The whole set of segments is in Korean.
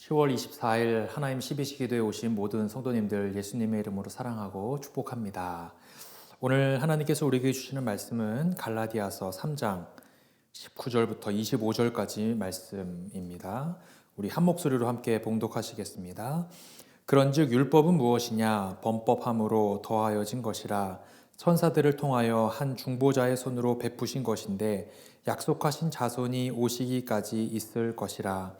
10월 24일 하나님 12시기도에 오신 모든 성도님들 예수님의 이름으로 사랑하고 축복합니다. 오늘 하나님께서 우리에게 주시는 말씀은 갈라디아서 3장 19절부터 25절까지 말씀입니다. 우리 한 목소리로 함께 봉독하시겠습니다. 그런즉 율법은 무엇이냐? 범법함으로 더하여진 것이라. 천사들을 통하여 한 중보자의 손으로 베푸신 것인데 약속하신 자손이 오시기까지 있을 것이라.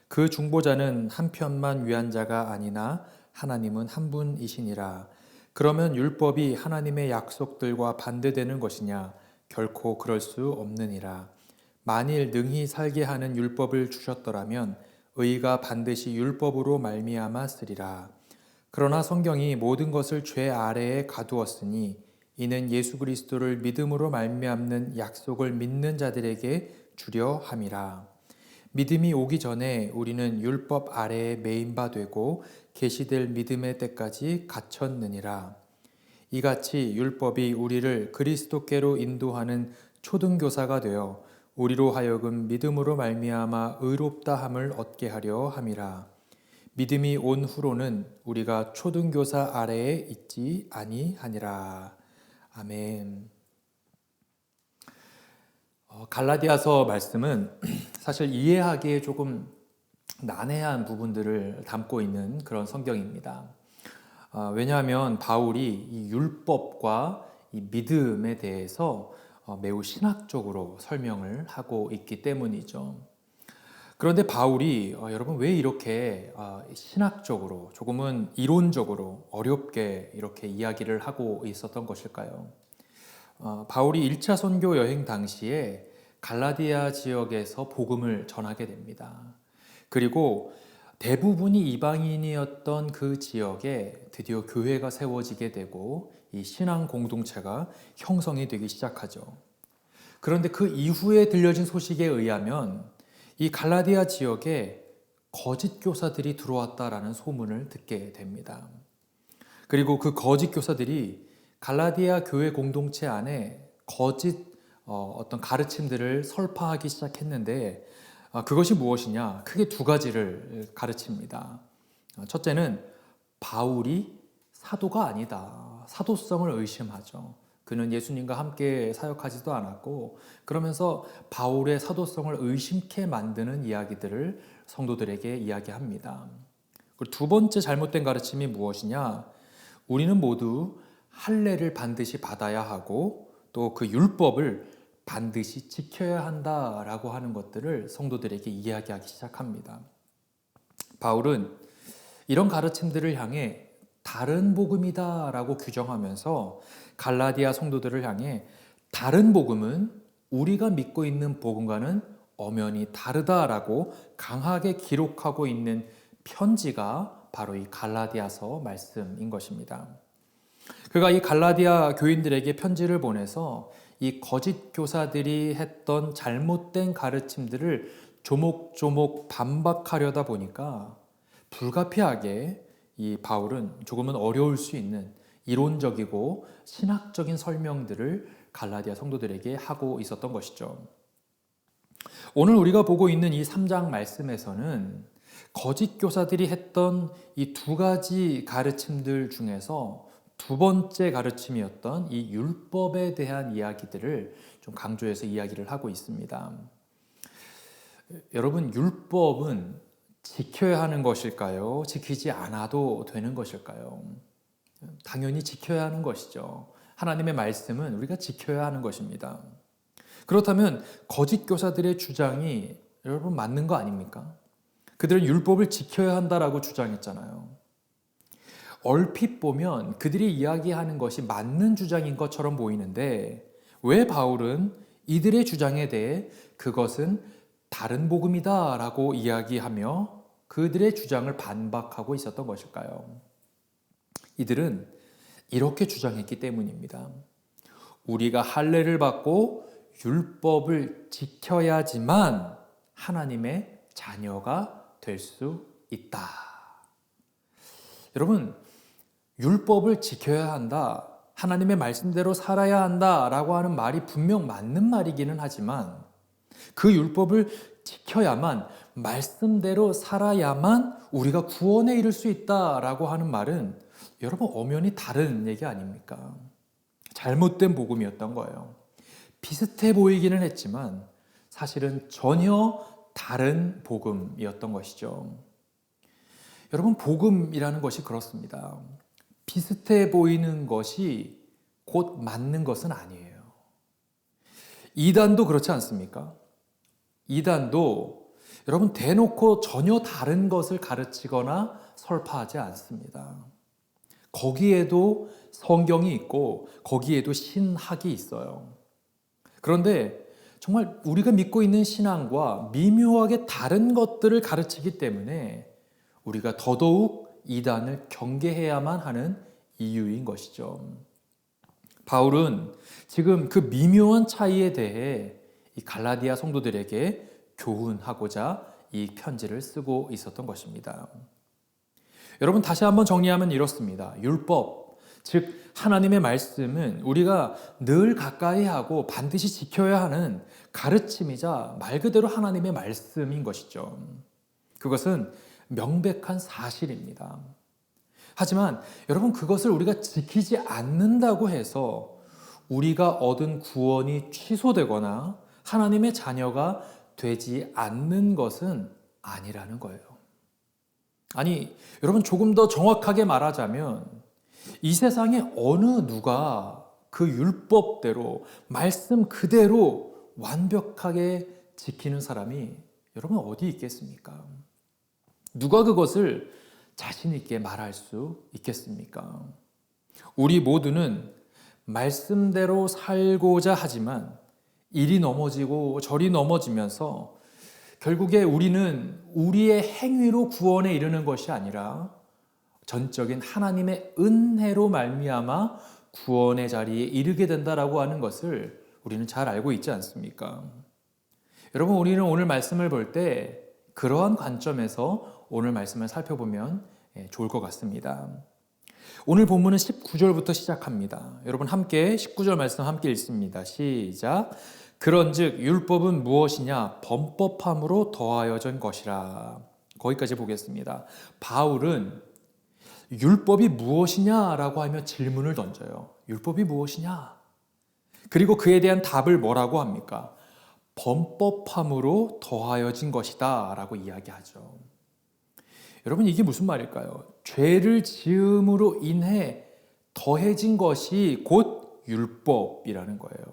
그 중보자는 한편만 위한 자가 아니나 하나님은 한 분이시니라. 그러면 율법이 하나님의 약속들과 반대되는 것이냐? 결코 그럴 수 없느니라. 만일 능히 살게 하는 율법을 주셨더라면 의가 반드시 율법으로 말미암아 쓰리라. 그러나 성경이 모든 것을 죄 아래에 가두었으니 이는 예수 그리스도를 믿음으로 말미암는 약속을 믿는 자들에게 주려 함이라. 믿음이 오기 전에 우리는 율법 아래에 매인 바 되고 계시될 믿음의 때까지 갇혔느니라. 이같이 율법이 우리를 그리스도께로 인도하는 초등교사가 되어 우리로 하여금 믿음으로 말미암아 의롭다 함을 얻게 하려 함이라. 믿음이 온 후로는 우리가 초등교사 아래에 있지 아니하니라. 아멘. 갈라디아서 말씀은 사실 이해하기에 조금 난해한 부분들을 담고 있는 그런 성경입니다. 왜냐하면 바울이 이 율법과 이 믿음에 대해서 매우 신학적으로 설명을 하고 있기 때문이죠. 그런데 바울이 여러분 왜 이렇게 신학적으로 조금은 이론적으로 어렵게 이렇게 이야기를 하고 있었던 것일까요? 바울이 1차 선교 여행 당시에 갈라디아 지역에서 복음을 전하게 됩니다. 그리고 대부분이 이방인이었던 그 지역에 드디어 교회가 세워지게 되고 이 신앙 공동체가 형성이 되기 시작하죠. 그런데 그 이후에 들려진 소식에 의하면 이 갈라디아 지역에 거짓 교사들이 들어왔다라는 소문을 듣게 됩니다. 그리고 그 거짓 교사들이 갈라디아 교회 공동체 안에 거짓 어떤 가르침들을 설파하기 시작했는데 그것이 무엇이냐? 크게 두 가지를 가르칩니다. 첫째는 바울이 사도가 아니다. 사도성을 의심하죠. 그는 예수님과 함께 사역하지도 않았고 그러면서 바울의 사도성을 의심케 만드는 이야기들을 성도들에게 이야기합니다. 그리고 두 번째 잘못된 가르침이 무엇이냐? 우리는 모두 할례를 반드시 받아야 하고 또 그 율법을 반드시 지켜야 한다라고 하는 것들을 성도들에게 이야기하기 시작합니다. 바울은 이런 가르침들을 향해 다른 복음이다라고 규정하면서 갈라디아 성도들을 향해 다른 복음은 우리가 믿고 있는 복음과는 엄연히 다르다라고 강하게 기록하고 있는 편지가 바로 이 갈라디아서 말씀인 것입니다. 그가 이 갈라디아 교인들에게 편지를 보내서 이 거짓 교사들이 했던 잘못된 가르침들을 조목조목 반박하려다 보니까 불가피하게 이 바울은 조금은 어려울 수 있는 이론적이고 신학적인 설명들을 갈라디아 성도들에게 하고 있었던 것이죠. 오늘 우리가 보고 있는 이 3장 말씀에서는 거짓 교사들이 했던 이 두 가지 가르침들 중에서 두 번째 가르침이었던 이 율법에 대한 이야기들을 좀 강조해서 이야기를 하고 있습니다. 여러분, 율법은 지켜야 하는 것일까요? 지키지 않아도 되는 것일까요? 당연히 지켜야 하는 것이죠. 하나님의 말씀은 우리가 지켜야 하는 것입니다. 그렇다면 거짓 교사들의 주장이 여러분 맞는 거 아닙니까? 그들은 율법을 지켜야 한다라고 주장했잖아요. 얼핏 보면 그들이 이야기하는 것이 맞는 주장인 것처럼 보이는데 왜 바울은 이들의 주장에 대해 그것은 다른 복음이다 라고 이야기하며 그들의 주장을 반박하고 있었던 것일까요? 이들은 이렇게 주장했기 때문입니다. 우리가 할례를 받고 율법을 지켜야지만 하나님의 자녀가 될 수 있다. 여러분, 율법을 지켜야 한다, 하나님의 말씀대로 살아야 한다라고 하는 말이 분명 맞는 말이기는 하지만 그 율법을 지켜야만, 말씀대로 살아야만 우리가 구원에 이를 수 있다라고 하는 말은 여러분 엄연히 다른 얘기 아닙니까? 잘못된 복음이었던 거예요. 비슷해 보이기는 했지만 사실은 전혀 다른 복음이었던 것이죠. 여러분, 복음이라는 것이 그렇습니다. 비슷해 보이는 것이 곧 맞는 것은 아니에요. 이단도 그렇지 않습니까? 이단도 여러분 대놓고 전혀 다른 것을 가르치거나 설파하지 않습니다. 거기에도 성경이 있고 거기에도 신학이 있어요. 그런데 정말 우리가 믿고 있는 신앙과 미묘하게 다른 것들을 가르치기 때문에 우리가 더더욱 이단을 경계해야만 하는 이유인 것이죠. 바울은 지금 그 미묘한 차이에 대해 이 갈라디아 성도들에게 교훈하고자 이 편지를 쓰고 있었던 것입니다. 여러분, 다시 한번 정리하면 이렇습니다. 율법, 즉 하나님의 말씀은 우리가 늘 가까이 하고 반드시 지켜야 하는 가르침이자 말 그대로 하나님의 말씀인 것이죠. 그것은 명백한 사실입니다. 하지만 여러분, 그것을 우리가 지키지 않는다고 해서 우리가 얻은 구원이 취소되거나 하나님의 자녀가 되지 않는 것은 아니라는 거예요. 아니, 여러분, 조금 더 정확하게 말하자면 이 세상에 어느 누가 그 율법대로 말씀 그대로 완벽하게 지키는 사람이 여러분 어디 있겠습니까? 누가 그것을 자신 있게 말할 수 있겠습니까? 우리 모두는 말씀대로 살고자 하지만 이리 넘어지고 저리 넘어지면서 결국에 우리는 우리의 행위로 구원에 이르는 것이 아니라 전적인 하나님의 은혜로 말미암아 구원의 자리에 이르게 된다라고 하는 것을 우리는 잘 알고 있지 않습니까? 여러분, 우리는 오늘 말씀을 볼 때 그러한 관점에서 오늘 말씀을 살펴보면 좋을 것 같습니다. 오늘 본문은 19절부터 시작합니다. 여러분 함께 19절 말씀 함께 읽습니다. 시작. 그런즉 율법은 무엇이냐? 범법함으로 더하여진 것이라. 거기까지 보겠습니다. 바울은 율법이 무엇이냐라고 하며 질문을 던져요. 율법이 무엇이냐? 그리고 그에 대한 답을 뭐라고 합니까? 범법함으로 더하여진 것이다 라고 이야기하죠. 여러분, 이게 무슨 말일까요? 죄를 지음으로 인해 더해진 것이 곧 율법이라는 거예요.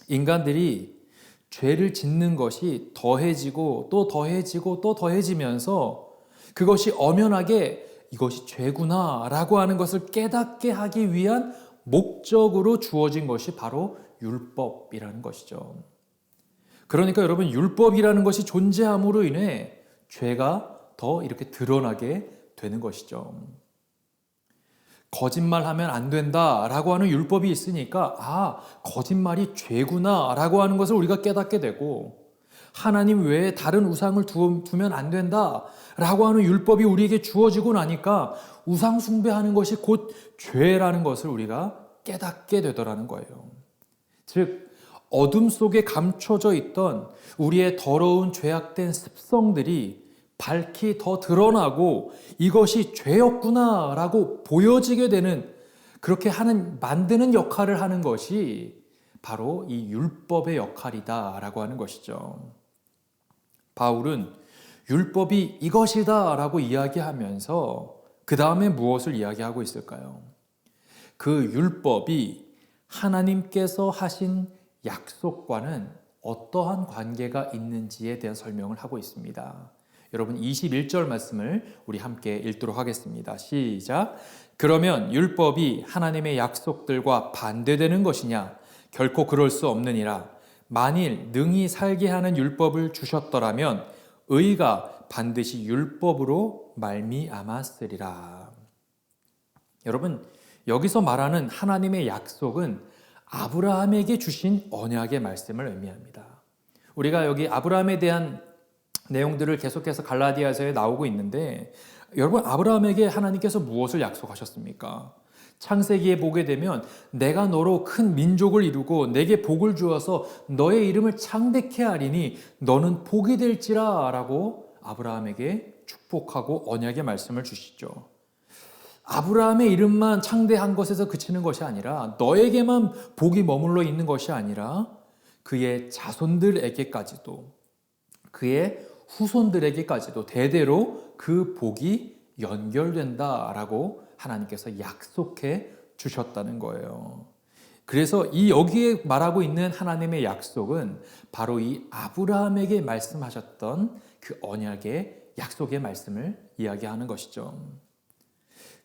인간들이 죄를 짓는 것이 더해지고 또 더해지고 또 더해지면서 그것이 엄연하게 이것이 죄구나 라고 하는 것을 깨닫게 하기 위한 목적으로 주어진 것이 바로 율법이라는 것이죠. 그러니까 여러분, 율법이라는 것이 존재함으로 인해 죄가 더 이렇게 드러나게 되는 것이죠. 거짓말하면 안 된다라고 하는 율법이 있으니까 거짓말이 죄구나라고 하는 것을 우리가 깨닫게 되고, 하나님 외에 다른 우상을 두면 안 된다라고 하는 율법이 우리에게 주어지고 나니까 우상 숭배하는 것이 곧 죄라는 것을 우리가 깨닫게 되더라는 거예요. 즉 어둠 속에 감춰져 있던 우리의 더러운 죄악된 습성들이 밝히 더 드러나고 이것이 죄였구나라고 보여지게 되는, 그렇게 만드는 역할을 하는 것이 바로 이 율법의 역할이다라고 하는 것이죠. 바울은 율법이 이것이다라고 이야기하면서 그 다음에 무엇을 이야기하고 있을까요? 그 율법이 하나님께서 하신 약속과는 어떠한 관계가 있는지에 대한 설명을 하고 있습니다. 여러분 21절 말씀을 우리 함께 읽도록 하겠습니다. 시작. 그러면 율법이 하나님의 약속들과 반대되는 것이냐? 결코 그럴 수 없느니라. 만일 능히 살게 하는 율법을 주셨더라면 의가 반드시 율법으로 말미암았으리라. 여러분, 여기서 말하는 하나님의 약속은 아브라함에게 주신 언약의 말씀을 의미합니다. 우리가 여기 아브라함에 대한 내용들을 계속해서 갈라디아서에 나오고 있는데, 여러분 아브라함에게 하나님께서 무엇을 약속하셨습니까? 창세기에 보게 되면 내가 너로 큰 민족을 이루고 내게 복을 주어서 너의 이름을 창대케 하리니 너는 복이 될지라 라고 아브라함에게 축복하고 언약의 말씀을 주시죠. 아브라함의 이름만 창대한 것에서 그치는 것이 아니라 너에게만 복이 머물러 있는 것이 아니라 그의 자손들에게까지도 그의 후손들에게까지도 대대로 그 복이 연결된다라고 하나님께서 약속해 주셨다는 거예요. 그래서 이 여기에 말하고 있는 하나님의 약속은 바로 이 아브라함에게 말씀하셨던 그 언약의 약속의 말씀을 이야기하는 것이죠.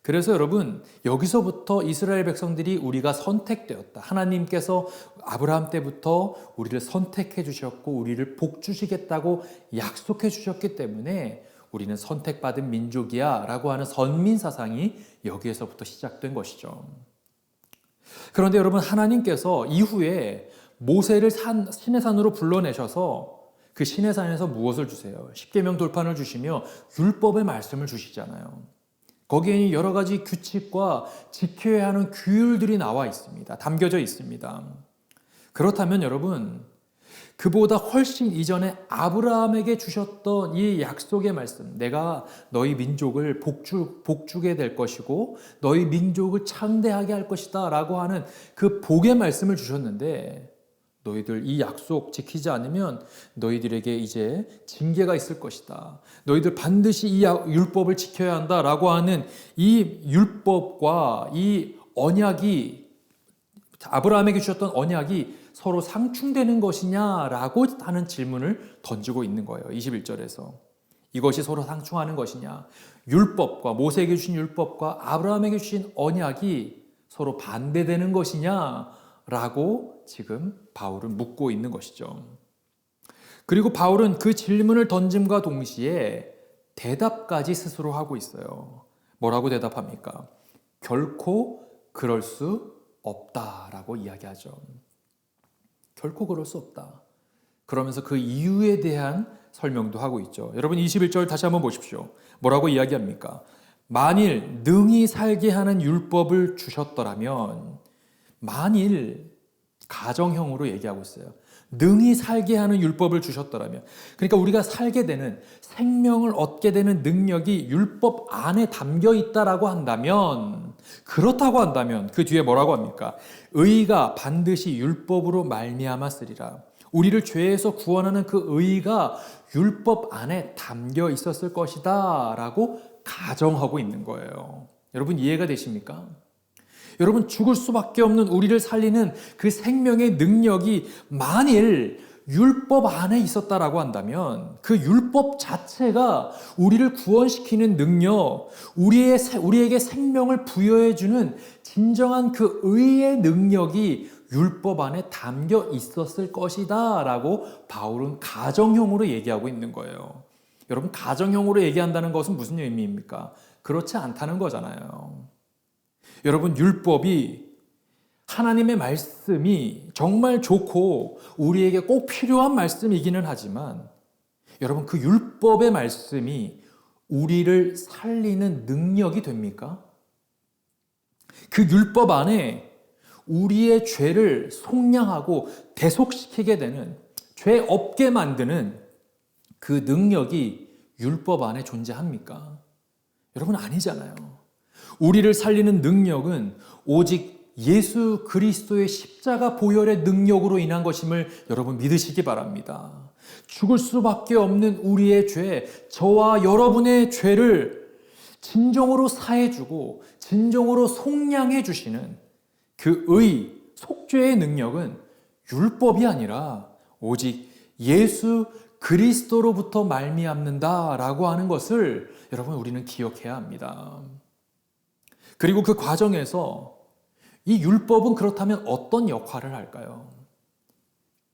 그래서 여러분, 여기서부터 이스라엘 백성들이 우리가 선택되었다. 하나님께서 아브라함 때부터 우리를 선택해 주셨고 우리를 복 주시겠다고 약속해 주셨기 때문에 우리는 선택받은 민족이야 라고 하는 선민 사상이 여기에서부터 시작된 것이죠. 그런데 여러분, 하나님께서 이후에 모세를 시내산으로 불러내셔서 그 시내산에서 무엇을 주세요? 십계명 돌판을 주시며 율법의 말씀을 주시잖아요. 거기에는 여러 가지 규칙과 지켜야 하는 규율들이 나와 있습니다. 담겨져 있습니다. 그렇다면 여러분, 그보다 훨씬 이전에 아브라함에게 주셨던 이 약속의 말씀, 내가 너희 민족을 복주게 될 것이고 너희 민족을 창대하게 할 것이다 라고 하는 그 복의 말씀을 주셨는데, 너희들 이 약속 지키지 않으면 너희들에게 이제 징계가 있을 것이다. 너희들 반드시 이 율법을 지켜야 한다 라고 하는 이 율법과 이 언약이, 아브라함에게 주셨던 언약이 서로 상충되는 것이냐라고 하는 질문을 던지고 있는 거예요. 21절에서. 이것이 서로 상충하는 것이냐. 율법과 모세에게 주신 율법과 아브라함에게 주신 언약이 서로 반대되는 것이냐라고 지금 바울은 묻고 있는 것이죠. 그리고 바울은 그 질문을 던짐과 동시에 대답까지 스스로 하고 있어요. 뭐라고 대답합니까? 결코 그럴 수 없다라고 이야기하죠. 결코 그럴 수 없다. 그러면서 그 이유에 대한 설명도 하고 있죠. 여러분 21절 다시 한번 보십시오. 뭐라고 이야기합니까? 만일 능히 살게 하는 율법을 주셨더라면, 만일 가정형으로 얘기하고 있어요. 능히 살게 하는 율법을 주셨더라면, 그러니까 우리가 살게 되는, 생명을 얻게 되는 능력이 율법 안에 담겨 있다라고 한다면, 그렇다고 한다면 그 뒤에 뭐라고 합니까? 의가 반드시 율법으로 말미암아 쓰리라. 우리를 죄에서 구원하는 그 의가 율법 안에 담겨 있었을 것이다 라고 가정하고 있는 거예요. 여러분 이해가 되십니까? 여러분, 죽을 수밖에 없는 우리를 살리는 그 생명의 능력이 만일 율법 안에 있었다라고 한다면, 그 율법 자체가 우리를 구원시키는 능력, 우리에게 생명을 부여해주는 진정한 그 의의 능력이 율법 안에 담겨 있었을 것이다 라고 바울은 가정형으로 얘기하고 있는 거예요. 여러분, 가정형으로 얘기한다는 것은 무슨 의미입니까? 그렇지 않다는 거잖아요. 여러분, 율법이, 하나님의 말씀이 정말 좋고 우리에게 꼭 필요한 말씀이기는 하지만, 여러분, 그 율법의 말씀이 우리를 살리는 능력이 됩니까? 그 율법 안에 우리의 죄를 속량하고 대속시키게 되는, 죄 없게 만드는 그 능력이 율법 안에 존재합니까? 여러분, 아니잖아요. 우리를 살리는 능력은 오직 예수 그리스도의 십자가 보혈의 능력으로 인한 것임을 여러분 믿으시기 바랍니다. 죽을 수밖에 없는 우리의 죄, 저와 여러분의 죄를 진정으로 사해주고 진정으로 속량해 주시는 그 속죄의 능력은 율법이 아니라 오직 예수 그리스도로부터 말미암는다라고 하는 것을 여러분 우리는 기억해야 합니다. 그리고 그 과정에서 이 율법은 그렇다면 어떤 역할을 할까요?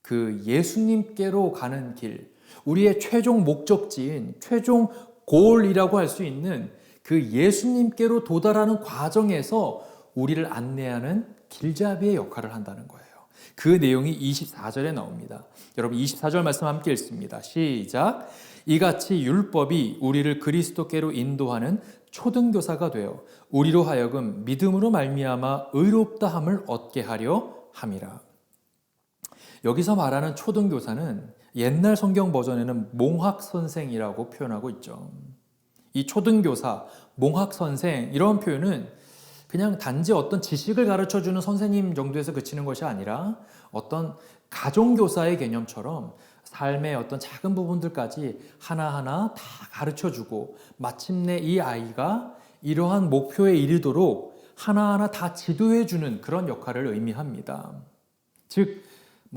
그 예수님께로 가는 길, 우리의 최종 목적지인 최종 골이라고 할 수 있는 그 예수님께로 도달하는 과정에서 우리를 안내하는 길잡이의 역할을 한다는 거예요. 그 내용이 24절에 나옵니다. 여러분 24절 말씀 함께 읽습니다. 시작. 이같이 율법이 우리를 그리스도께로 인도하는 초등교사가 되어 우리로 하여금 믿음으로 말미암아 의롭다함을 얻게 하려 함이라. 여기서 말하는 초등교사는 옛날 성경 버전에는 몽학선생이라고 표현하고 있죠. 이 초등교사, 몽학선생 이런 표현은 그냥 단지 어떤 지식을 가르쳐주는 선생님 정도에서 그치는 것이 아니라 어떤 가정교사의 개념처럼 삶의 어떤 작은 부분들까지 하나하나 다 가르쳐주고 마침내 이 아이가 이러한 목표에 이르도록 하나하나 다 지도해주는 그런 역할을 의미합니다. 즉,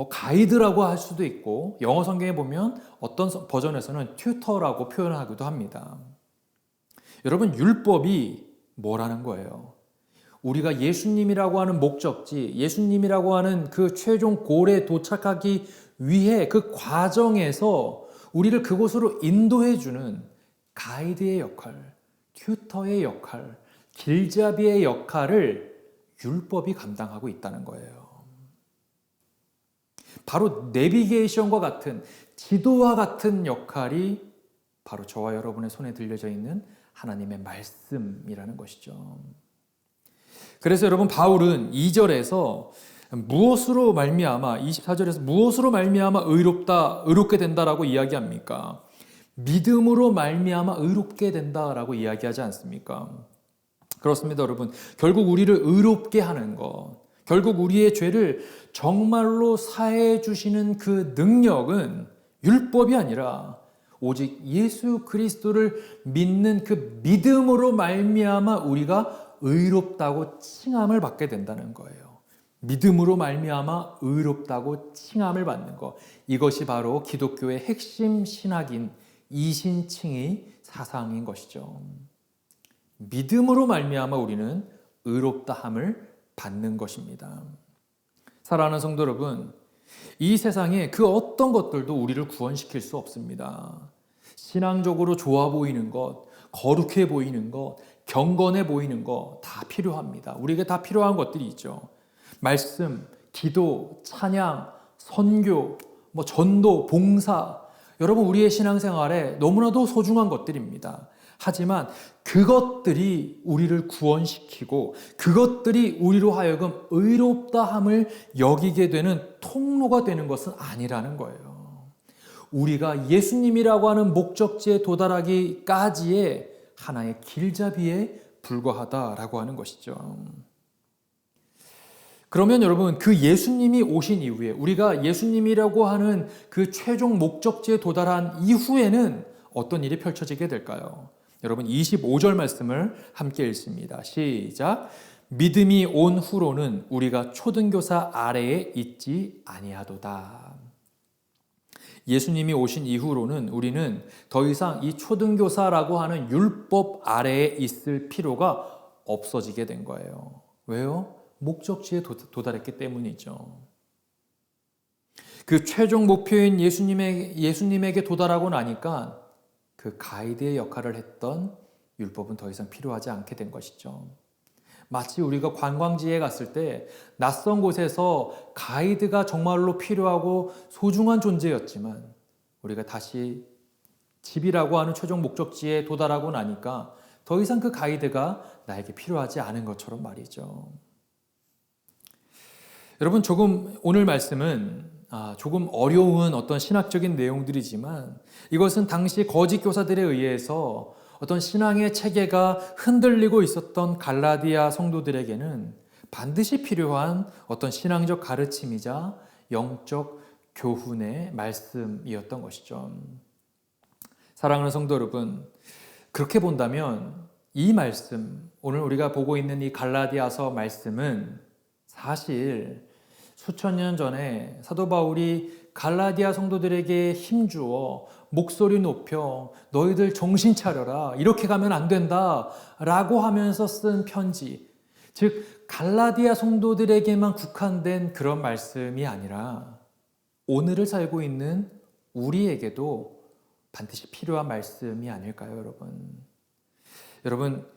가이드라고 할 수도 있고 영어 성경에 보면 어떤 버전에서는 튜터라고 표현하기도 합니다. 여러분, 율법이 뭐라는 거예요? 우리가 예수님이라고 하는 목적지, 예수님이라고 하는 그 최종 골에 도착하기 위해 그 과정에서 우리를 그곳으로 인도해주는 가이드의 역할, 튜터의 역할, 길잡이의 역할을 율법이 감당하고 있다는 거예요. 바로 내비게이션과 같은, 지도와 같은 역할이 바로 저와 여러분의 손에 들려져 있는 하나님의 말씀이라는 것이죠. 그래서 여러분, 바울은 2절에서 무엇으로 말미암아, 24절에서 무엇으로 말미암아 의롭게 된다라고 이야기합니까? 믿음으로 말미암아 의롭게 된다라고 이야기하지 않습니까? 그렇습니다, 여러분. 결국 우리를 의롭게 하는 것, 결국 우리의 죄를 정말로 사해 주시는 그 능력은 율법이 아니라 오직 예수 그리스도를 믿는 그 믿음으로 말미암아 우리가 의롭다고 칭함을 받게 된다는 거예요. 믿음으로 말미암아 의롭다고 칭함을 받는 것. 이것이 바로 기독교의 핵심 신학인 이신칭의 사상인 것이죠. 믿음으로 말미암아 우리는 의롭다함을 받는 것입니다. 사랑하는 성도 여러분, 이 세상에 그 어떤 것들도 우리를 구원시킬 수 없습니다. 신앙적으로 좋아 보이는 것, 거룩해 보이는 것, 경건해 보이는 거 다 필요합니다. 우리에게 다 필요한 것들이 있죠. 말씀, 기도, 찬양, 선교, 전도, 봉사. 여러분, 우리의 신앙생활에 너무나도 소중한 것들입니다. 하지만 그것들이 우리를 구원시키고 그것들이 우리로 하여금 의롭다함을 여기게 되는 통로가 되는 것은 아니라는 거예요. 우리가 예수님이라고 하는 목적지에 도달하기까지의 하나의 길잡이에 불과하다라고 하는 것이죠. 그러면 여러분, 그 예수님이 오신 이후에 우리가 예수님이라고 하는 그 최종 목적지에 도달한 이후에는 어떤 일이 펼쳐지게 될까요? 여러분, 25절 말씀을 함께 읽습니다. 시작. 믿음이 온 후로는 우리가 초등교사 아래에 있지 아니하도다. 예수님이 오신 이후로는 우리는 더 이상 이 초등교사라고 하는 율법 아래에 있을 필요가 없어지게 된 거예요. 왜요? 목적지에 도달했기 때문이죠. 그 최종 목표인 예수님에게 도달하고 나니까 그 가이드의 역할을 했던 율법은 더 이상 필요하지 않게 된 것이죠. 마치 우리가 관광지에 갔을 때 낯선 곳에서 가이드가 정말로 필요하고 소중한 존재였지만 우리가 다시 집이라고 하는 최종 목적지에 도달하고 나니까 더 이상 그 가이드가 나에게 필요하지 않은 것처럼 말이죠. 여러분, 오늘 말씀은 조금 어려운 어떤 신학적인 내용들이지만 이것은 당시 거짓 교사들에 의해서 어떤 신앙의 체계가 흔들리고 있었던 갈라디아 성도들에게는 반드시 필요한 어떤 신앙적 가르침이자 영적 교훈의 말씀이었던 것이죠. 사랑하는 성도 여러분, 그렇게 본다면 이 말씀, 오늘 우리가 보고 있는 이 갈라디아서 말씀은 사실 수천 년 전에 사도 바울이 갈라디아 성도들에게 힘주어 목소리 높여 너희들 정신 차려라, 이렇게 가면 안 된다 라고 하면서 쓴 편지, 즉 갈라디아 성도들에게만 국한된 그런 말씀이 아니라 오늘을 살고 있는 우리에게도 반드시 필요한 말씀이 아닐까요, 여러분? 여러분,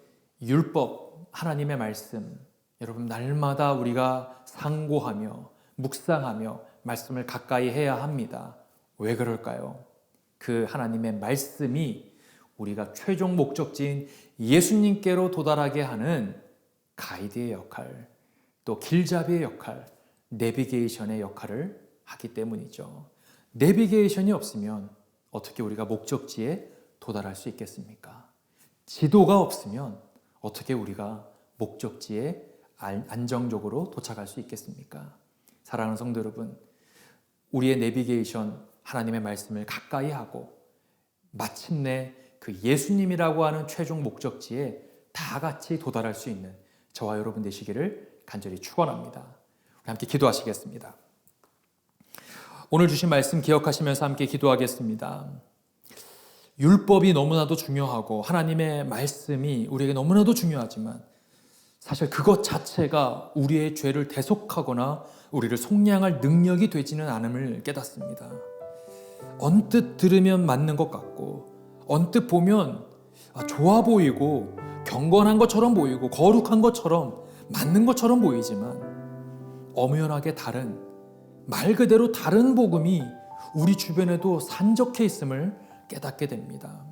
율법, 하나님의 말씀, 여러분 날마다 우리가 상고하며 묵상하며 말씀을 가까이 해야 합니다. 왜 그럴까요? 그 하나님의 말씀이 우리가 최종 목적지인 예수님께로 도달하게 하는 가이드의 역할, 또 길잡이의 역할, 내비게이션의 역할을 하기 때문이죠. 내비게이션이 없으면 어떻게 우리가 목적지에 도달할 수 있겠습니까? 지도가 없으면 어떻게 우리가 목적지에 안정적으로 도착할 수 있겠습니까? 사랑하는 성도 여러분, 우리의 내비게이션, 하나님의 말씀을 가까이 하고 마침내 그 예수님이라고 하는 최종 목적지에 다 같이 도달할 수 있는 저와 여러분 되시기를 간절히 축원합니다. 우리 함께 기도하시겠습니다. 오늘 주신 말씀 기억하시면서 함께 기도하겠습니다. 율법이 너무나도 중요하고 하나님의 말씀이 우리에게 너무나도 중요하지만 사실 그것 자체가 우리의 죄를 대속하거나 우리를 속량할 능력이 되지는 않음을 깨닫습니다. 언뜻 들으면 맞는 것 같고 언뜻 보면 좋아 보이고 경건한 것처럼 보이고 거룩한 것처럼 맞는 것처럼 보이지만 엄연하게 다른, 말 그대로 다른 복음이 우리 주변에도 산적해 있음을 깨닫게 됩니다.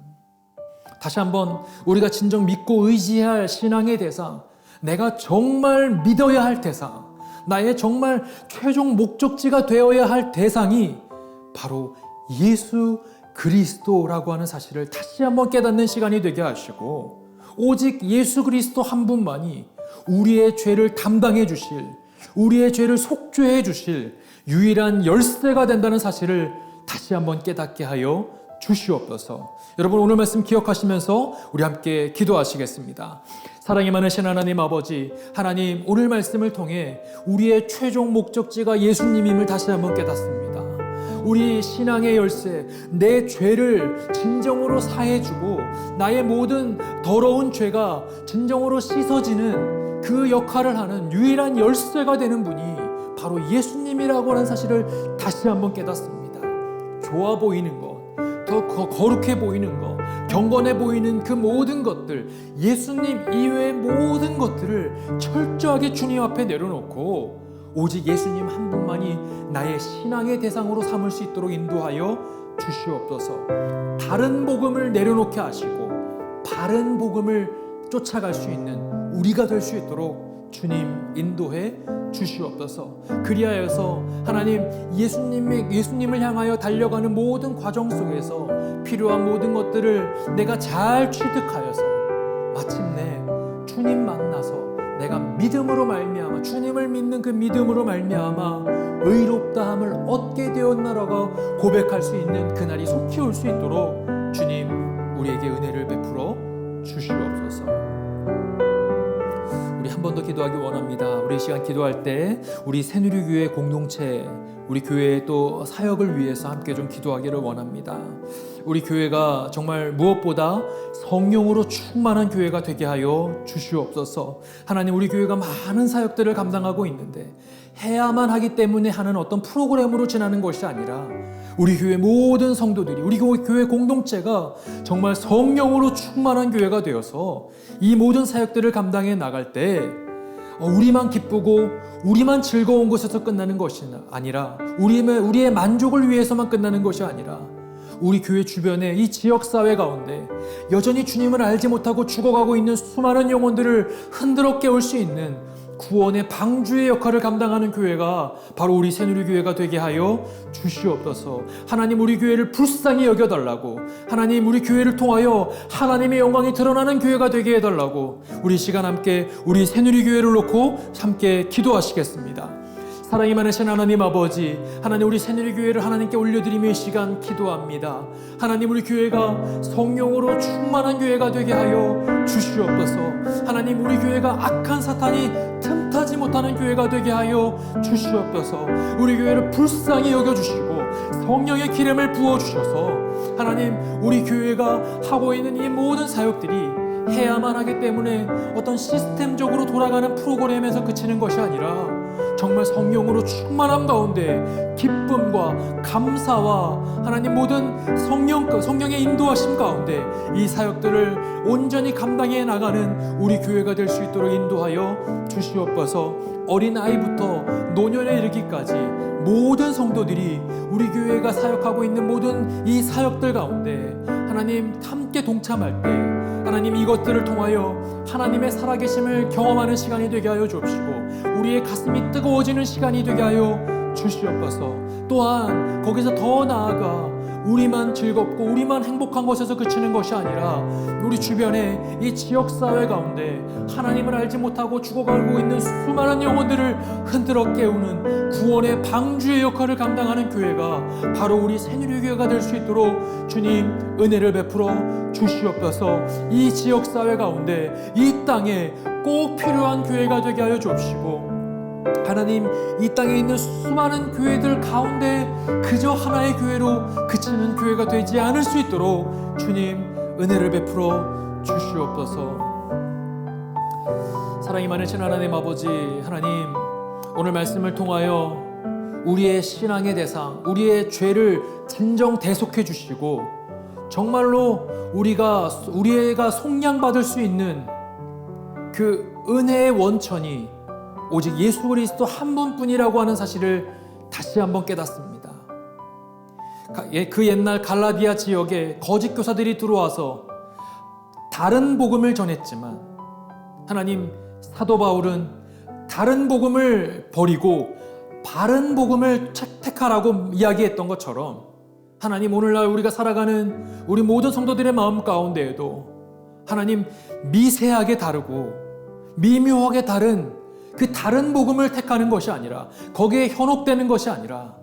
다시 한번 우리가 진정 믿고 의지할 신앙의 대상, 내가 정말 믿어야 할 대상, 나의 정말 최종 목적지가 되어야 할 대상이 바로 예수 그리스도라고 하는 사실을 다시 한번 깨닫는 시간이 되게 하시고, 오직 예수 그리스도 한 분만이 우리의 죄를 담당해 주실, 우리의 죄를 속죄해 주실 유일한 열쇠가 된다는 사실을 다시 한번 깨닫게 하여 주시옵소서. 여러분, 오늘 말씀 기억하시면서 우리 함께 기도하시겠습니다. 사랑이 많으신 하나님 아버지, 하나님, 오늘 말씀을 통해 우리의 최종 목적지가 예수님임을 다시 한번 깨닫습니다. 우리 신앙의 열쇠, 내 죄를 진정으로 사해주고 나의 모든 더러운 죄가 진정으로 씻어지는 그 역할을 하는 유일한 열쇠가 되는 분이 바로 예수님이라고 하는 사실을 다시 한번 깨닫습니다. 좋아 보이는 것, 더 거룩해 보이는 것, 경건해 보이는 그 모든 것들, 예수님 이외의 모든 것들을 철저하게 주님 앞에 내려놓고 오직 예수님 한 분만이 나의 신앙의 대상으로 삼을 수 있도록 인도하여 주시옵소서. 다른 복음을 내려놓게 하시고 바른 복음을 쫓아갈 수 있는 우리가 될 수 있도록 주님 인도해 주시옵소서. 그리하여서 하나님, 예수님을 향하여 달려가는 모든 과정 속에서 필요한 모든 것들을 내가 잘 취득하여서 마침내 주님 만나서 내가 믿음으로 말미암아, 주님을 믿는 그 믿음으로 말미암아 의롭다함을 얻게 되었나라고 고백할 수 있는 그날이 속히 올 수 있도록 주님 우리에게 은혜를 베풀어 주시옵소서. 우리 한 번 더 기도하기 원합니다. 우리 시간 기도할 때 우리 새누리교회 공동체, 우리 교회의 또 사역을 위해서 함께 좀 기도하기를 원합니다. 우리 교회가 정말 무엇보다 성령으로 충만한 교회가 되게 하여 주시옵소서. 하나님, 우리 교회가 많은 사역들을 감당하고 있는데 해야만 하기 때문에 하는 어떤 프로그램으로 지나는 것이 아니라 우리 교회 모든 성도들이, 우리 교회 공동체가 정말 성령으로 충만한 교회가 되어서 이 모든 사역들을 감당해 나갈 때 우리만 기쁘고 우리만 즐거운 곳에서 끝나는 것이 아니라 우리의 만족을 위해서만 끝나는 것이 아니라 우리 교회 주변의 이 지역사회 가운데 여전히 주님을 알지 못하고 죽어가고 있는 수많은 영혼들을 흔들어 깨울 수 있는 구원의 방주의 역할을 감당하는 교회가 바로 우리 새누리교회가 되게 하여 주시옵소서. 하나님, 우리 교회를 불쌍히 여겨달라고, 하나님, 우리 교회를 통하여 하나님의 영광이 드러나는 교회가 되게 해달라고 우리 시간 함께 우리 새누리교회를 놓고 함께 기도하시겠습니다. 사랑이 많으신 하나님 아버지, 하나님, 우리 새누리교회를 하나님께 올려드리며 이 시간 기도합니다. 하나님, 우리 교회가 성령으로 충만한 교회가 되게 하여 주시옵소서. 하나님, 우리 교회가 악한 사탄이 틈타지 못하는 교회가 되게 하여 주시옵소서. 우리 교회를 불쌍히 여겨주시고 성령의 기름을 부어주셔서 하나님, 우리 교회가 하고 있는 이 모든 사역들이 해야만 하기 때문에 어떤 시스템적으로 돌아가는 프로그램에서 그치는 것이 아니라 정말 성령으로 충만함 가운데 기쁨과 감사와 하나님 모든 성령의 인도하심 가운데 이 사역들을 온전히 감당해 나가는 우리 교회가 될 수 있도록 인도하여 주시옵소서. 어린아이부터 노년에 이르기까지 모든 성도들이 우리 교회가 사역하고 있는 모든 이 사역들 가운데 하나님 함께 동참할 때 하나님 이것들을 통하여 하나님의 살아계심을 경험하는 시간이 되게 하여 주옵시고 우리의 가슴이 뜨거워지는 시간이 되게 하여 주시옵소서. 또한 거기서 더 나아가 우리만 즐겁고 우리만 행복한 것에서 그치는 것이 아니라 우리 주변에 이 지역사회 가운데 하나님을 알지 못하고 죽어가고 있는 수많은 영혼들을 흔들어 깨우는 구원의 방주의 역할을 감당하는 교회가 바로 우리 새누리교회가 될 수 있도록 주님 은혜를 베풀어 주시옵소서. 이 지역사회 가운데 이 땅에 꼭 필요한 교회가 되게 하여 주옵시고 하나님 이 땅에 있는 수많은 교회들 가운데 그저 하나의 교회로 그치는 교회가 되지 않을 수 있도록 주님 은혜를 베풀어 주시옵소서. 사랑이 많으신 하나님 아버지 하나님 오늘 말씀을 통하여 우리의 신앙의 대상 우리의 죄를 진정 대속해 주시고 정말로 우리가 속량받을 수 있는 그 은혜의 원천이 오직 예수 그리스도 한 분뿐이라고 하는 사실을 다시 한번 깨닫습니다. 그 옛날 갈라디아 지역에 거짓 교사들이 들어와서 다른 복음을 전했지만 하나님 사도 바울은 다른 복음을 버리고 바른 복음을 택하라고 이야기했던 것처럼 하나님 오늘날 우리가 살아가는 우리 모든 성도들의 마음 가운데에도 하나님 미세하게 다르고 미묘하게 다른 그 다른 복음을 택하는 것이 아니라 거기에 현혹되는 것이 아니라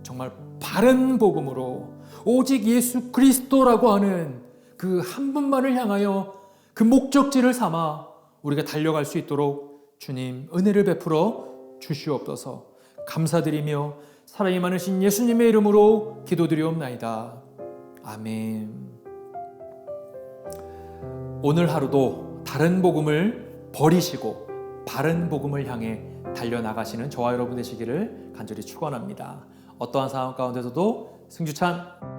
정말 바른 복음으로 오직 예수 그리스도라고 하는 그 한 분만을 향하여 그 목적지를 삼아 우리가 달려갈 수 있도록 주님 은혜를 베풀어 주시옵소서. 감사드리며 사랑이 많으신 예수님의 이름으로 기도드리옵나이다. 아멘. 오늘 하루도 다른 복음을 버리시고 바른 복음을 향해 달려나가시는 저와 여러분 되시기를 간절히 축원합니다. 어떠한 상황 가운데서도 승주찬